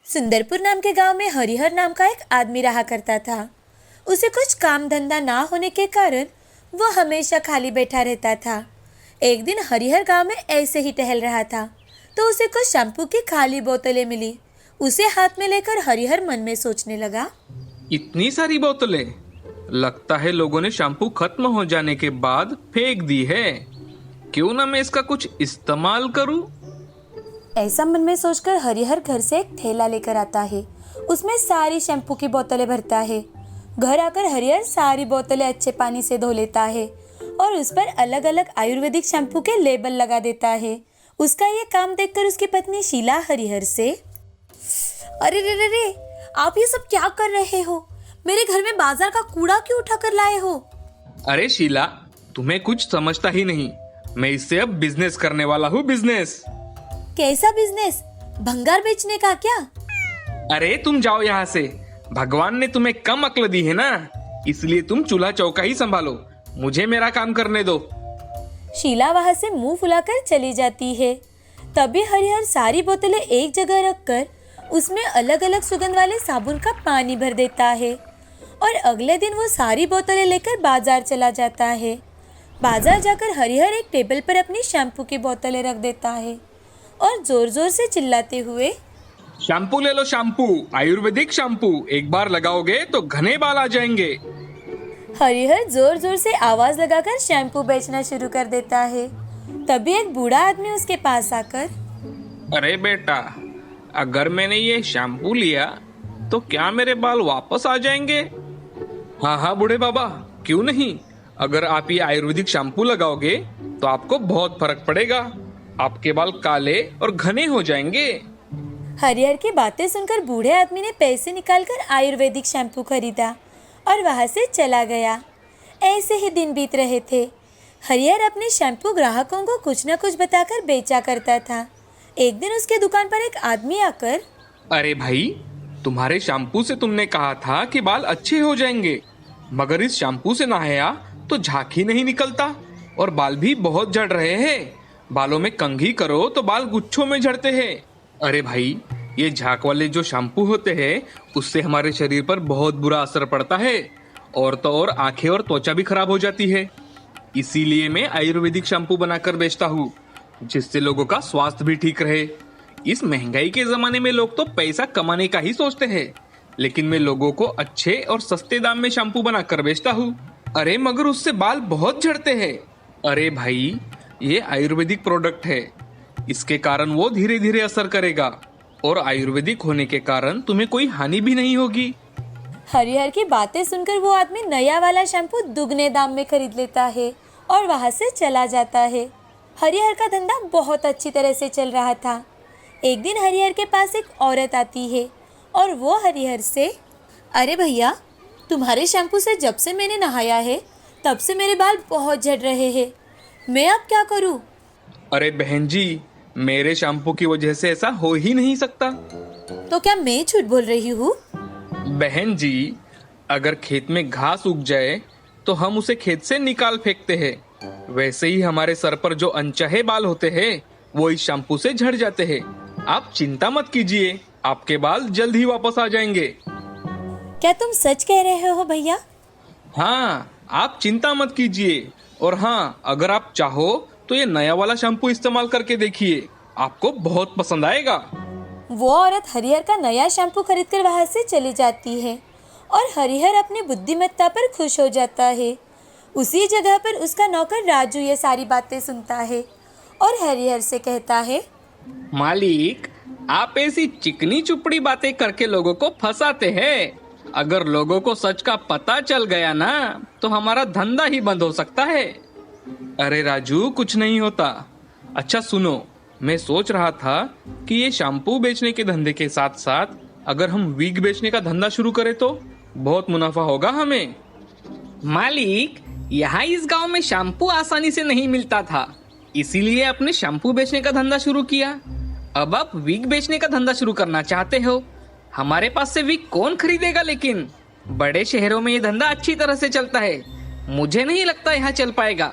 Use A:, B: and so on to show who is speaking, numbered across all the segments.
A: सुंदरपुर नाम के गांव में हरिहर नाम का एक आदमी रहा करता था। उसे कुछ काम धंधा ना होने के कारण वो हमेशा खाली बैठा रहता था। एक दिन हरिहर गांव में ऐसे ही टहल रहा था तो उसे कुछ शैम्पू की खाली बोतलें मिली। उसे हाथ में लेकर हरिहर मन में सोचने लगा,
B: इतनी सारी बोतलें, लगता है लोगों ने शैम्पू खत्म हो जाने के बाद फेंक दी है। क्यों ना मैं इसका कुछ इस्तेमाल करूं?
A: ऐसा मन में सोचकर हरिहर घर से एक थैला लेकर आता है। उसमें सारी शैम्पू की बोतलें भरता है। घर आकर हरिहर सारी बोतलें अच्छे पानी से धो लेता है और उस पर अलग अलग आयुर्वेदिक शैम्पू के लेबल लगा देता है। उसका ये काम देखकर उसकी पत्नी शीला हरिहर से, अरे रे रे रे, आप ये सब क्या कर रहे हो? मेरे घर में बाजार का कूड़ा क्यों उठा कर लाए हो?
B: अरे शीला, तुम्हें कुछ समझता ही नहीं। मैं इससे अब बिजनेस करने वाला हूँ, बिजनेस।
A: कैसा बिजनेस? भंगार बेचने का क्या?
B: अरे तुम जाओ यहाँ से। भगवान ने तुम्हें कम अक्ल दी है ना, इसलिए तुम चूल्हा चौका ही संभालो। मुझे मेरा काम करने दो।
A: शीला वहां से मुंह फुलाकर चली जाती है। तभी हरिहर सारी बोतलें एक जगह रखकर उसमें अलग अलग सुगंध वाले साबुन का पानी भर देता है और अगले दिन वो सारी बोतलें लेकर बाजार चला जाता है। बाजार जाकर हरिहर एक टेबल पर अपनी शैम्पू की बोतलें रख देता है और जोर जोर से चिल्लाते हुए,
B: शैम्पू ले लो, शैम्पू, आयुर्वेदिक शैम्पू। एक बार लगाओगे तो घने बाल आ जाएंगे।
A: हरिहर जोर जोर से आवाज लगाकर शैम्पू बेचना शुरू कर देता है। तभी एक बूढ़ा आदमी उसके पास आकर,
B: अरे बेटा, अगर मैंने ये शैम्पू लिया तो क्या मेरे बाल वापस आ जाएंगे? हाँ हाँ बूढ़े बाबा, क्यों नहीं। अगर आप ये आयुर्वेदिक शैम्पू लगाओगे तो आपको बहुत फर्क पड़ेगा। आपके बाल काले और घने हो जाएंगे।
A: हरिहर की बातें सुनकर बूढ़े आदमी ने पैसे निकालकर आयुर्वेदिक शैम्पू खरीदा और वहां से चला गया। ऐसे ही दिन बीत रहे थे। हरिहर अपने शैम्पू ग्राहकों को कुछ न कुछ बताकर बेचा करता था। एक दिन उसके दुकान पर एक आदमी आकर,
B: अरे भाई, तुम्हारे शैम्पू से तुमने कहा था कि बाल अच्छे हो जाएंगे, मगर इस शैम्पू से नहाया तो झाग ही नहीं निकलता और बाल भी बहुत झड़ रहे हैं। बालों में कंघी करो तो बाल गुच्छों में झड़ते हैं। अरे भाई, ये झाग वाले जो शैम्पू होते हैं उससे हमारे शरीर पर बहुत बुरा असर पड़ता है और तो और आंखें और त्वचा भी खराब हो जाती है। इसीलिए मैं आयुर्वेदिक शैम्पू बनाकर बेचता हूँ, जिससे लोगों का स्वास्थ्य भी ठीक रहे। इस महंगाई के जमाने में लोग तो पैसा कमाने का ही सोचते हैं, लेकिन मैं लोगों को अच्छे और सस्ते दाम में शैम्पू बनाकर बेचता हूँ। अरे मगर उससे बाल बहुत झड़ते हैं। अरे भाई, ये आयुर्वेदिक प्रोडक्ट है, इसके कारण वो धीरे धीरे असर करेगा और आयुर्वेदिक होने के कारण तुम्हें कोई हानि भी नहीं होगी।
A: हरिहर की बातें सुनकर वो आदमी नया वाला शैम्पू दुगने दाम में खरीद लेता है और वहां से चला जाता है। हरिहर का धंधा बहुत अच्छी तरह से चल रहा था। एक दिन हरिहर के पास एक औरत आती है और वो हरिहर से, अरे भैया, तुम्हारे शैम्पू से जब से मैंने नहाया है तब से मेरे बाल बहुत झड़ रहे हैं। मैं अब क्या करूं?
B: अरे बहन जी, मेरे शैम्पू की वजह से ऐसा हो ही नहीं सकता।
A: तो क्या मैं झूठ बोल रही हूँ?
B: बहन जी, अगर खेत में घास उग जाए तो हम उसे खेत से निकाल फेंकते हैं। वैसे ही हमारे सर पर जो अनचाहे बाल होते हैं वो इस शैम्पू से झड़ जाते हैं। आप चिंता मत कीजिए, आपके बाल जल्द ही वापस आ जाएंगे।
A: क्या तुम सच कह रहे हो भैया?
B: हाँ, आप चिंता मत कीजिए। और हाँ, अगर आप चाहो तो ये नया वाला शैम्पू इस्तेमाल करके देखिए, आपको बहुत पसंद आएगा।
A: वो औरत हरिहर का नया शैम्पू खरीदकर वहां से चली जाती है और हरिहर अपनी बुद्धिमत्ता पर खुश हो जाता है। उसी जगह पर उसका नौकर राजू ये सारी बातें सुनता है और हरिहर से कहता है,
B: मालिक, आप ऐसी चिकनी चुपड़ी बातें करके लोगों को फंसाते हैं। अगर लोगों को सच का पता चल गया ना तो हमारा धंधा ही बंद हो सकता है। अरे राजू, कुछ नहीं होता। अच्छा सुनो, मैं सोच रहा था कि ये शैम्पू बेचने के धंधे के साथ साथ अगर हम विग बेचने का धंधा शुरू करें तो बहुत मुनाफा होगा हमें। मालिक, यहाँ इस गांव में शैम्पू आसानी से नहीं मिलता था, इसीलिए अपने शैम्पू बेचने का धंधा शुरू किया। अब आप विग बेचने का धंधा शुरू करना चाहते हो। हमारे पास से विग कौन खरीदेगा? लेकिन बड़े शहरों में ये धंधा अच्छी तरह से चलता है, मुझे नहीं लगता यहाँ चल पाएगा।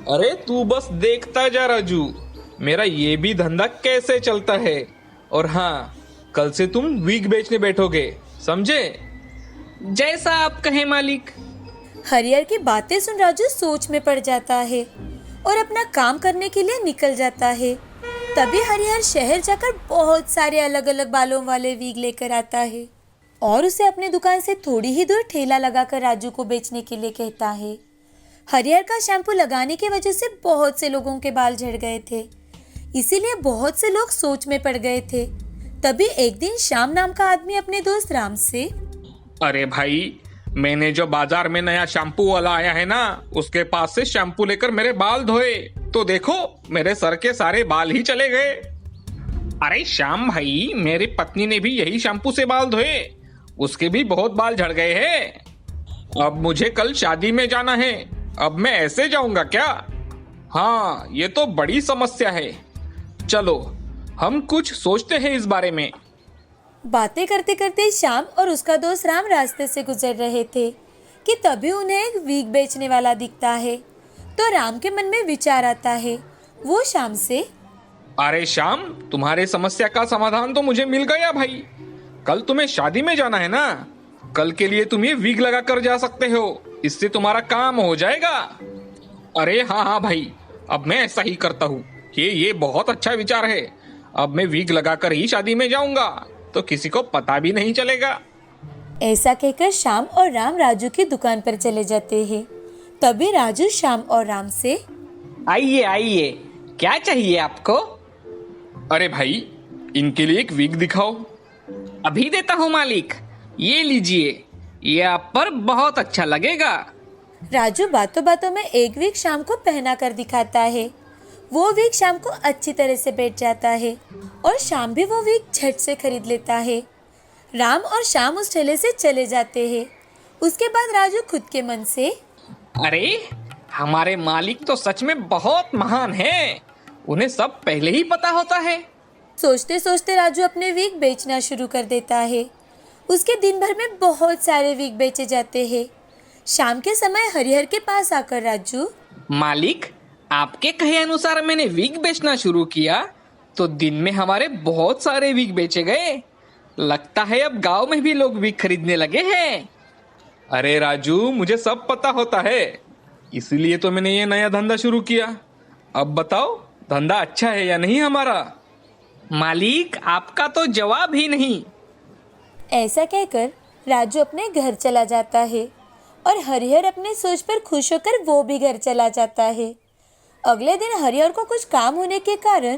B: अरे तू बस देखता जा राजू, मेरा ये भी धंधा कैसे चलता है। और हाँ, कल से तुम विग बेचने बैठोगे, समझे?
C: जैसा आप कहें मालिक।
A: हरिहर की बातें सुन राजू सोच में पड़ जाता है और अपना काम करने के लिए निकल जाता है। तभी हरिहर शहर जाकर बहुत सारे अलग अलग बालों वाले वीग लेकर आता है और उसे अपने दुकान से थोड़ी ही दूर ठेला लगाकर राजू को बेचने के लिए कहता है। हरिहर का शैम्पू लगाने की वजह से बहुत से लोगों के बाल झड़ गए थे, इसीलिए बहुत से लोग सोच में पड़ गए थे। तभी एक दिन श्याम नाम का आदमी अपने दोस्त राम से,
B: अरे भाई, मैंने जो बाजार में नया शैम्पू वाला आया है ना, उसके पास से शैम्पू लेकर मेरे बाल धोए तो देखो मेरे सर के सारे बाल ही चले गए। अरे श्याम भाई, मेरी पत्नी ने भी यही शैम्पू से बाल धोए, उसके भी बहुत बाल झड़ गए हैं। अब मुझे कल शादी में जाना है, अब मैं ऐसे जाऊंगा क्या? हाँ, ये तो बड़ी समस्या है। चलो हम कुछ सोचते हैं इस बारे में।
A: बातें करते करते श्याम और उसका दोस्त राम रास्ते से गुजर रहे थे कि तभी उन्हें एक वीग बेचने वाला दिखता है। तो राम के मन में विचार आता है। वो श्याम से,
B: अरे श्याम, तुम्हारे समस्या का समाधान तो मुझे मिल गया भाई। कल तुम्हें शादी में जाना है ना, कल के लिए तुम ये वीग लगा कर जा सकते हो, इससे तुम्हारा काम हो जाएगा। अरे हाँ हाँ भाई, अब मैं ऐसा ही करता हूँ। ये बहुत अच्छा विचार है। अब मैं वीग लगाकर ही शादी में जाऊंगा, तो किसी को पता भी नहीं चलेगा।
A: ऐसा कहकर श्याम और राम राजू की दुकान पर चले जाते हैं। तभी राजू श्याम और राम से,
C: आइए आइए, क्या चाहिए आपको?
B: अरे भाई, इनके लिए एक वीग दिखाओ।
C: अभी देता हूँ मालिक, ये लीजिए, ये आप पर बहुत अच्छा लगेगा।
A: राजू बातों बातों में एक वीग श्याम को पहना कर दिखाता है। वो वीग श्याम को अच्छी तरह से बैठ जाता है और श्याम भी वो वीग झट से खरीद लेता है। राम और श्याम उस ठेले से चले जाते हैं। उसके बाद राजू खुद के मन से,
C: अरे हमारे मालिक तो सच में बहुत महान हैं, उन्हें सब पहले ही पता होता है।
A: सोचते सोचते राजू अपने वीग बेचना शुरू कर देता है। उसके दिन भर में बहुत सारे वीग बेचे जाते हैं। शाम के समय हरिहर के पास आकर राजू,
C: मालिक, आपके कहे अनुसार मैंने वीग बेचना शुरू किया तो दिन में हमारे बहुत सारे वीग बेचे गए। लगता है अब गांव में भी लोग वीग खरीदने लगे हैं।
B: अरे राजू, मुझे सब पता होता है, इसीलिए तो मैंने ये नया धंधा शुरू किया। अब बताओ, धंधा अच्छा है या नहीं हमारा?
C: मालिक, आपका तो जवाब ही नहीं।
A: ऐसा कहकर राजू अपने घर चला जाता है और हरिहर अपने सोच पर खुश होकर वो भी घर चला जाता है। अगले दिन हरिहर को कुछ काम होने के कारण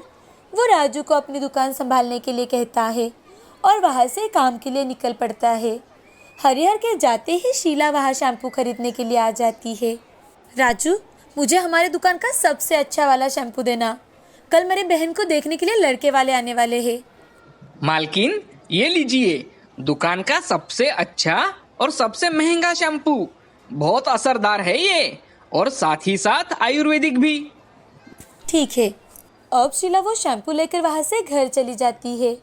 A: वो राजू को अपनी दुकान संभालने के लिए कहता है और वहाँ से काम के लिए निकल पड़ता है। हरिहर के जाते ही शीला वहाँ शैम्पू खरीदने के लिए आ जाती है। राजू, मुझे हमारे दुकान का सबसे अच्छा वाला शैम्पू देना, कल मेरी बहन को देखने के लिए लड़के वाले आने वाले हैं।
C: मालकिन, ये लीजिए, दुकान का सबसे अच्छा और सबसे महंगा शैम्पू। बहुत असरदार है ये, और साथ ही साथ आयुर्वेदिक भी।
A: ठीक है। अब शीला वो शैम्पू लेकर वहाँ से घर चली जाती है।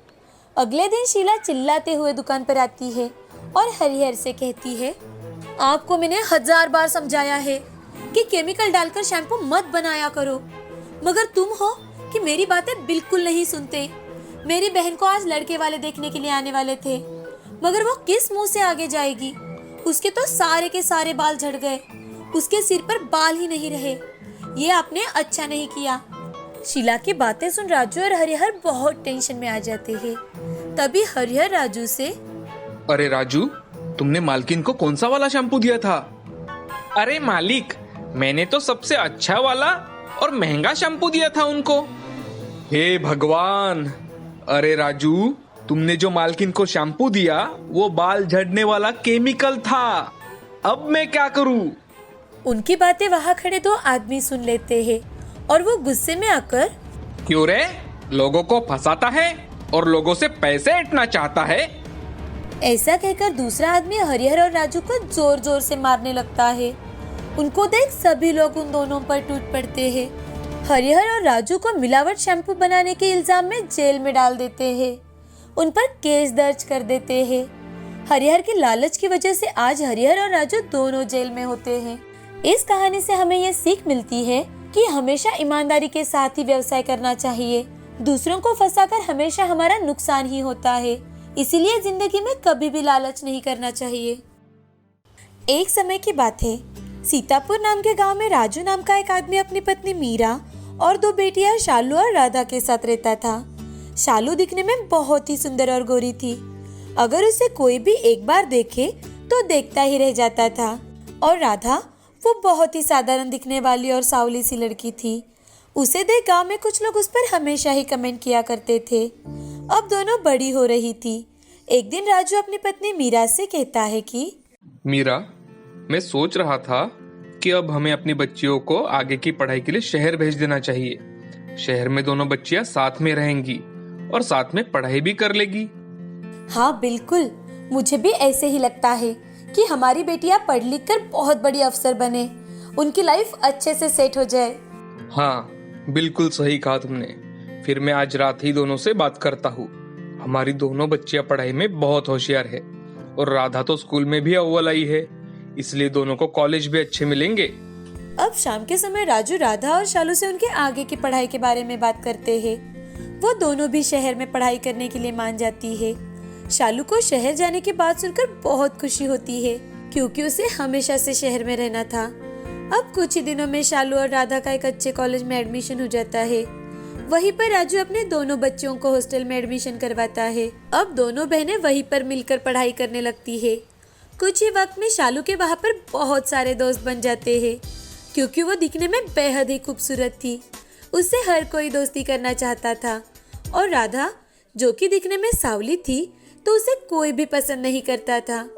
A: अगले दिन शीला चिल्लाते हुए दुकान पर आती है और हरिहर से कहती है, आपको मैंने 1000 बार समझाया है कि केमिकल डालकर शैम्पू मत बनाया करो, मगर तुम हो कि मेरी बातें बिल्कुल नहीं सुनते। मेरी बहन को आज लड़के वाले देखने के लिए आने वाले थे, मगर वो किस मुंह से आगे जाएगी? उसके तो सारे के सारे बाल झड़ गए, उसके सिर पर बाल ही नहीं रहे। ये आपने अच्छा नहीं किया। शीला की बातें सुन राजू और हरिहर बहुत टेंशन में आ जाते हैं। तभी हरिहर राजू से,
B: अरे राजू, तुमने मालकिन को कौन सा वाला शैम्पू दिया था?
C: अरे मालिक, मैंने तो सबसे अच्छा वाला और महंगा शैम्पू दिया था उनको।
B: हे भगवान! अरे राजू, तुमने जो मालकिन को शैम्पू दिया वो बाल झड़ने वाला केमिकल था। अब मैं क्या करूं?
A: उनकी बातें वहाँ खड़े 2 आदमी सुन लेते हैं और वो गुस्से में आकर,
B: क्यों रे, लोगों को फंसाता है और लोगों से पैसे ऐंठना चाहता है।
A: ऐसा कहकर दूसरा आदमी हरिहर और राजू को जोर जोर से मारने लगता है। उनको देख सभी लोग उन दोनों पर टूट पड़ते हैं। हरिहर और राजू को मिलावट शैम्पू बनाने के इल्जाम में जेल में डाल देते हैं। उन पर केस दर्ज कर देते हैं। हरिहर की लालच की वजह से आज हरिहर और राजू दोनों जेल में होते हैं। इस कहानी से हमें ये सीख मिलती है कि हमेशा ईमानदारी के साथ ही व्यवसाय करना चाहिए, दूसरों को फंसाकर हमेशा हमारा नुकसान ही होता है। इसीलिए जिंदगी में कभी भी लालच नहीं करना चाहिए। एक समय की बात है, सीतापुर नाम के गांव में राजू नाम का एक आदमी अपनी पत्नी मीरा और 2 बेटियां शालू और राधा के साथ रहता था। शालू दिखने में बहुत ही सुंदर और गोरी थी। अगर उसे कोई भी एक बार देखे तो देखता ही रह जाता था। और राधा, वो बहुत ही साधारण दिखने वाली और सावली सी लड़की थी। उसे देख गांव में कुछ लोग उस पर हमेशा ही कमेंट किया करते थे। अब दोनों बड़ी हो रही थी। एक दिन राजू अपनी पत्नी मीरा से कहता है कि
B: मीरा, मैं सोच रहा था कि अब हमें अपनी बच्चियों को आगे की पढ़ाई के लिए शहर भेज देना चाहिए। शहर में दोनों बच्चियां साथ में रहेंगी और साथ में पढ़ाई भी कर लेगी।
A: हाँ बिल्कुल, मुझे भी ऐसे ही लगता है कि हमारी बेटियां पढ़ लिख कर बहुत बड़ी अफसर बने, उनकी लाइफ अच्छे से सेट हो जाए।
B: हाँ, बिल्कुल सही कहा तुमने। फिर मैं आज रात ही दोनों से बात करता हूँ। हमारी दोनों बच्चियां पढ़ाई में बहुत होशियार है और राधा तो स्कूल में भी अव्वल आई है, इसलिए दोनों को कॉलेज भी अच्छे मिलेंगे।
A: अब शाम के समय राजू राधा और शालू से उनके आगे की पढ़ाई के बारे में बात करते हैं। वो दोनों भी शहर में पढ़ाई करने के लिए मान जाती है। शालू को शहर जाने की बात सुनकर बहुत खुशी होती है, क्योंकि उसे हमेशा से शहर में रहना था। अब कुछ ही दिनों में शालू और राधा का एक अच्छे कॉलेज में एडमिशन हो जाता है। वहीं पर राजू अपने दोनों बच्चों को हॉस्टल में एडमिशन करवाता है। अब दोनों बहनें वहीं पर मिलकर पढ़ाई करने लगती है। कुछ ही वक्त में शालू के वहाँ पर बहुत सारे दोस्त बन जाते हैं, क्योंकि वो दिखने में बेहद ही खूबसूरत थी। उससे हर कोई दोस्ती करना चाहता था। और राधा, जो कि दिखने में सावली थी, तो उसे कोई भी पसंद नहीं करता था।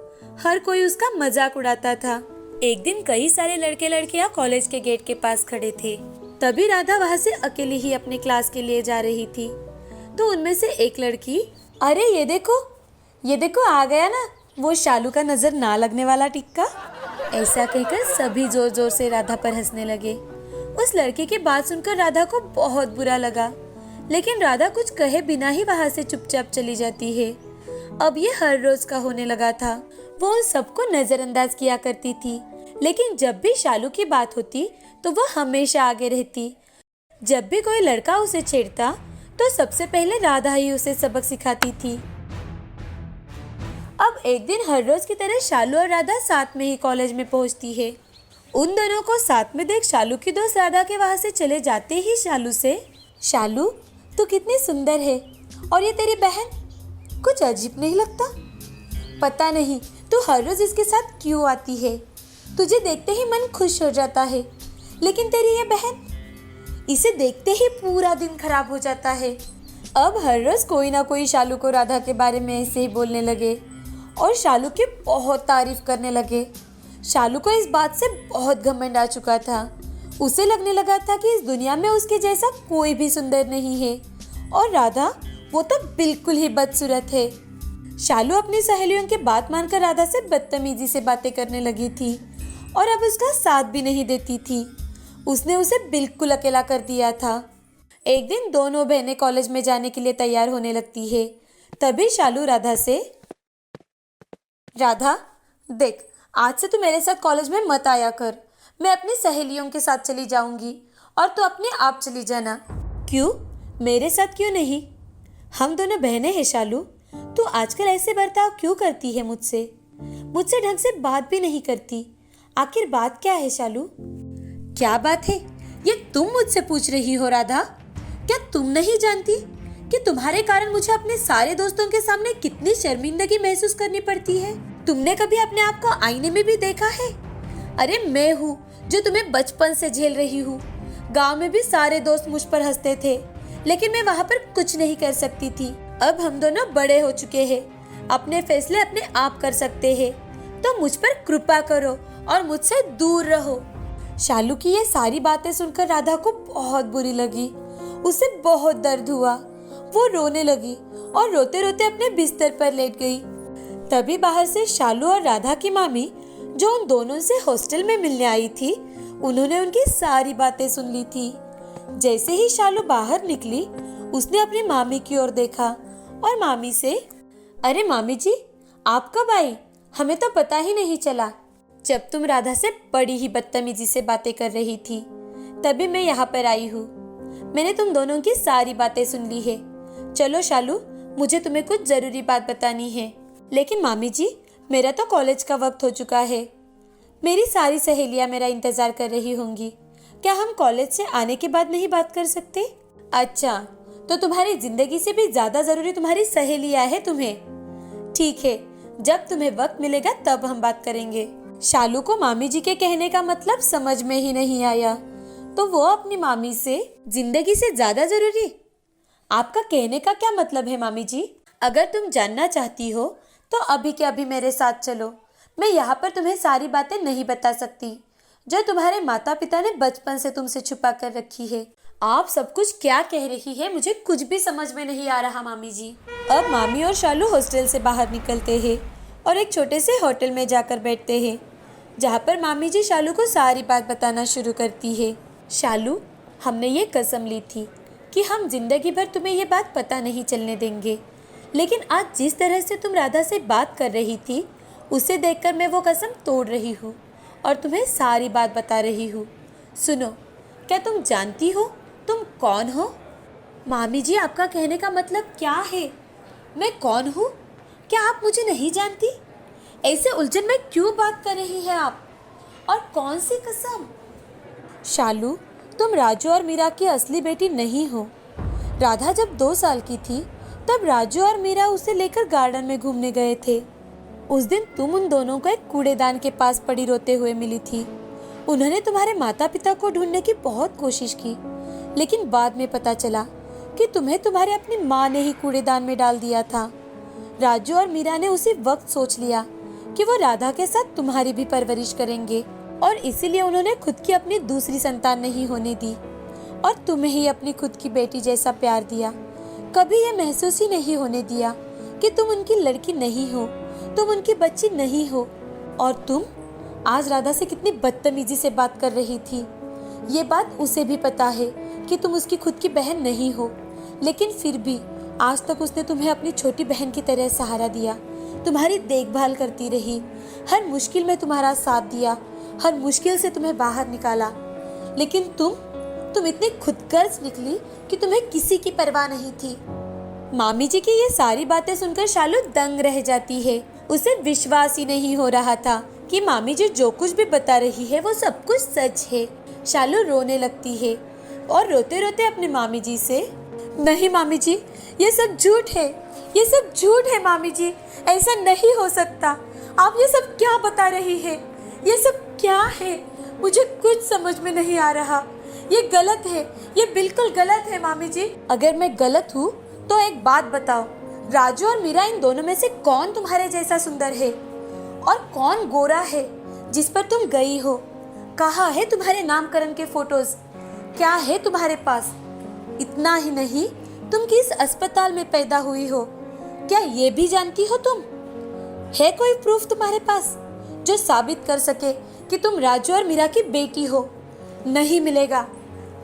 A: हर कोई उसका मजाक उड़ाता था। एक दिन कई सारे लड़के लड़कियां कॉलेज के गेट के पास खड़े थे। तभी राधा वहाँ से अकेली ही अपने क्लास के लिए जा रही थी। तो उनमें से एक लड़की, अरे ये देखो आ गया ना वो शालू का नजर ना लगने वाला टिक्का। ऐसा कहकर सभी जोर जोर से राधा पर हंसने लगे। उस लड़की की बात सुनकर राधा को बहुत बुरा लगा, लेकिन राधा कुछ कहे बिना ही वहाँ से चुपचाप चली जाती है। अब ये हर रोज का होने लगा था। वो उन सबको नजरअंदाज किया करती थी, लेकिन जब भी शालू की बात होती तो वो हमेशा आगे रहती। जब भी कोई लड़का उसे छेड़ता तो सबसे पहले राधा ही उसे सबक सिखाती थी। अब एक दिन हर रोज की तरह शालू और राधा साथ में ही कॉलेज में पहुंचती है। उन दोनों को साथ में देख शालू की दोस्त राधा के वहां से चले जाते ही शालू से, शालू तू कितनी सुंदर है, और ये तेरी बहन कुछ अजीब नहीं लगता? पता नहीं तू हर रोज इसके साथ क्यों आती है, तुझे देखते ही मन खुश हो जाता है, लेकिन तेरी ये बहन, इसे देखते ही पूरा दिन खराब हो जाता है। अब हर रोज कोई ना कोई शालू को राधा के बारे में ऐसे ही बोलने लगे और शालू की बहुत तारीफ करने लगे। शालू को इस बात से बहुत घमंड आ चुका था। उसे लगने लगा था कि इस दुनिया में उसके जैसा कोई भी सुंदर नहीं है, और राधा वो तो बिल्कुल ही बदसूरत है। शालू अपनी सहेलियों की बात मानकर राधा से बदतमीजी से बातें करने लगी थी और अब उसका साथ भी नहीं देती थी। उसने उसे बिल्कुल अकेला कर दिया था। एक दिन दोनों बहनें कॉलेज में जाने के लिए तैयार होने लगती है। तभी शालू राधा से, राधा देख, आज से तू मेरे साथ कॉलेज में मत आया कर, मैं अपनी सहेलियों के साथ चली जाऊंगी और तू अपने आप चली जाना। क्यों, मेरे साथ क्यों नहीं? हम दोनों बहनें हैं शालू, तू आजकल ऐसे बर्ताव क्यों करती है मुझसे ढंग से बात भी नहीं करती। आखिर बात क्या है शालू? क्या बात है ये तुम मुझसे पूछ रही हो राधा? क्या तुम नहीं जानती कि तुम्हारे कारण मुझे अपने सारे दोस्तों के सामने कितनी शर्मिंदगी महसूस करनी पड़ती है? तुमने कभी अपने आप को आईने में भी देखा है? अरे मैं हूँ जो तुम्हें बचपन से झेल रही हूँ। गांव में भी सारे दोस्त मुझ पर हंसते थे, लेकिन मैं वहाँ पर कुछ नहीं कर सकती थी। अब हम दोनों बड़े हो चुके हैं, अपने फैसले अपने आप कर सकते हैं, तो मुझ पर कृपा करो और मुझसे दूर रहो। शालू की ये सारी बातें सुनकर राधा को बहुत बुरी लगी। उसे बहुत दर्द हुआ। वो रोने लगी और रोते रोते अपने बिस्तर पर लेट गई। तभी बाहर से शालू और राधा की मामी, जो उन दोनों से हॉस्टल में मिलने आई थी, उन्होंने उनकी सारी बातें सुन ली थी। जैसे ही शालू बाहर निकली, उसने अपनी मामी की ओर देखा और मामी से, अरे मामी जी, आप कब आई? हमें तो पता ही नहीं चला। जब तुम राधा से बड़ी ही बदतमीजी से बातें कर रही थी, तभी मैं यहाँ पर आई हूँ। मैंने तुम दोनों की सारी बातें सुन ली है। चलो शालू, मुझे तुम्हें कुछ जरूरी बात बतानी है। लेकिन मामी जी, मेरा तो कॉलेज का वक्त हो चुका है। मेरी सारी सहेलियां मेरा इंतजार कर रही होंगी। क्या हम कॉलेज से आने के बाद नहीं बात कर सकते? अच्छा, तो तुम्हारी जिंदगी से भी ज्यादा जरूरी तुम्हारी सहेलियां है तुम्हें। ठीक है, जब तुम्हें वक्त मिलेगा तब हम बात करेंगे। शालू को मामी जी के कहने का मतलब समझ में ही नहीं आया, तो वो अपनी मामी से जिंदगी से ज्यादा जरूरी। आपका कहने का क्या मतलब है मामी जी? अगर तुम जानना चाहती हो तो अभी के अभी मेरे साथ चलो। मैं यहाँ पर तुम्हें सारी बातें नहीं बता सकती जो तुम्हारे माता पिता ने बचपन से तुमसे छुपा कर रखी है। आप सब कुछ क्या कह रही है, मुझे कुछ भी समझ में नहीं आ रहा मामी जी। अब मामी और शालू हॉस्टल से बाहर निकलते हैं और एक छोटे से होटल में जाकर बैठते हैं, जहाँ पर मामी जी शालू को सारी बात बताना शुरू करती है। शालू, हमने ये कसम ली थी कि हम जिंदगी भर तुम्हें ये बात पता नहीं चलने देंगे, लेकिन आज जिस तरह से तुम राधा से बात कर रही थी उसे देखकर मैं वो कसम तोड़ रही हूँ और तुम्हें सारी बात बता रही हूँ। सुनो, क्या तुम जानती हो तुम कौन हो? मामी जी, आपका कहने का मतलब क्या है? मैं कौन हूँ? क्या आप मुझे नहीं जानती? ऐसे उलझन में क्यों बात कर रही है आप? और कौन सी कसम? शालू, तुम राजू और मीरा की असली बेटी नहीं हो। राधा जब 2 साल की थी तब राजू और मीरा उसे लेकर गार्डन में घूमने गए थे। उस दिन तुम उन दोनों को एक कूड़ेदान के पास पड़ी रोते हुए मिली थी। उन्होंने तुम्हारे माता पिता को ढूंढने की बहुत कोशिश की, लेकिन बाद में पता चला कि तुम्हें तुम्हारे अपनी माँ ने ही कूड़ेदान में डाल दिया था। राजू और मीरा ने उसी वक्त सोच लिया कि वो राधा के साथ तुम्हारी भी परवरिश करेंगे और इसीलिए उन्होंने खुद की अपनी दूसरी संतान नहीं होने दी और तुम्हें ही अपनी खुद की बेटी जैसा प्यार दिया। कभी ये महसूस ही नहीं होने दिया कि तुम उनकी लड़की नहीं हो, तुम उनकी बच्ची नहीं हो। और तुम आज राधा से कितनी बदतमीजी से बात कर रही थी। ये बात उसे भी पता है कि तुम उसकी खुद की बहन नहीं हो, लेकिन फिर भी आज तक उसने तुम्हें अपनी छोटी बहन की तरह सहारा दिया, तुम्हारी देखभाल करती रही, हर मुश्किल में तुम्हारा साथ दिया, हर मुश्किल से तुम्हें बाहर निकाला। लेकिन तुम इतनी खुदगर्ज निकली कि तुम्हें किसी की परवाह नहीं थी। मामी जी की ये सारी बातें सुनकर शालू दंग रह जाती है। उसे विश्वास ही नहीं हो रहा था कि मामी जी जो कुछ भी बता रही है वो सब कुछ सच है। शालू रोने लगती है और रोते रोते अपने मामी जी से, नहीं मामी जी, ये सब झूठ है, ये सब झूठ है मामी जी, ऐसा नहीं हो सकता। आप ये सब क्या बता रही है? ये सब क्या है? मुझे कुछ समझ में नहीं आ रहा। ये गलत है, ये बिल्कुल गलत है मामी जी। अगर मैं गलत हूँ तो एक बात बताओ, राजू और मीरा इन दोनों में से कौन तुम्हारे जैसा सुंदर है और कौन गोरा है जिस पर तुम गई हो? कहाँ है तुम्हारे नामकरण के फोटोज? क्या है तुम्हारे पास? इतना ही नहीं, तुम किस अस्पताल में पैदा हुई हो, क्या ये भी जानती हो तुम? है कोई प्रूफ तुम्हारे पास जो साबित कर सके कि तुम राजू और मीरा की बेटी हो? नहीं मिलेगा।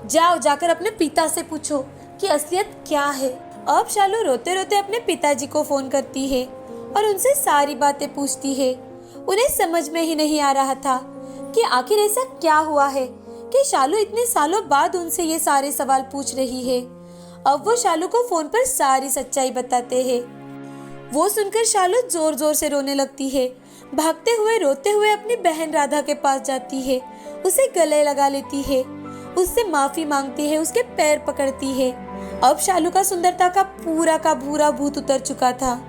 A: जाओ, जाकर अपने पिता से पूछो कि असलियत क्या है। अब शालू रोते रोते अपने पिताजी को फोन करती है और उनसे सारी बातें पूछती है। उन्हें समझ में ही नहीं आ रहा था कि आखिर ऐसा क्या हुआ है कि शालू इतने सालों बाद उनसे ये सारे सवाल पूछ रही है। अब वो शालू को फोन पर सारी सच्चाई बताते हैं। वो सुनकर शालू जोर जोर से रोने लगती है। भागते हुए रोते हुए अपनी बहन राधा के पास जाती है, उसे गले लगा लेती है, उससे माफी मांगती है, उसके पैर पकड़ती है। अब शालू का सुंदरता का पूरा भूत उतर चुका था,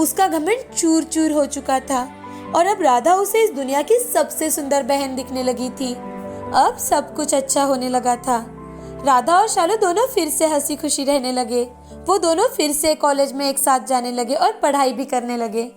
A: उसका घमंड चूर चूर हो चुका था और अब राधा उसे इस दुनिया की सबसे सुंदर बहन दिखने लगी थी। अब सब कुछ अच्छा होने लगा था। राधा और शालू दोनों फिर से हंसी खुशी रहने लगे। वो दोनों फिर से कॉलेज में एक साथ जाने लगे और पढ़ाई भी करने लगे।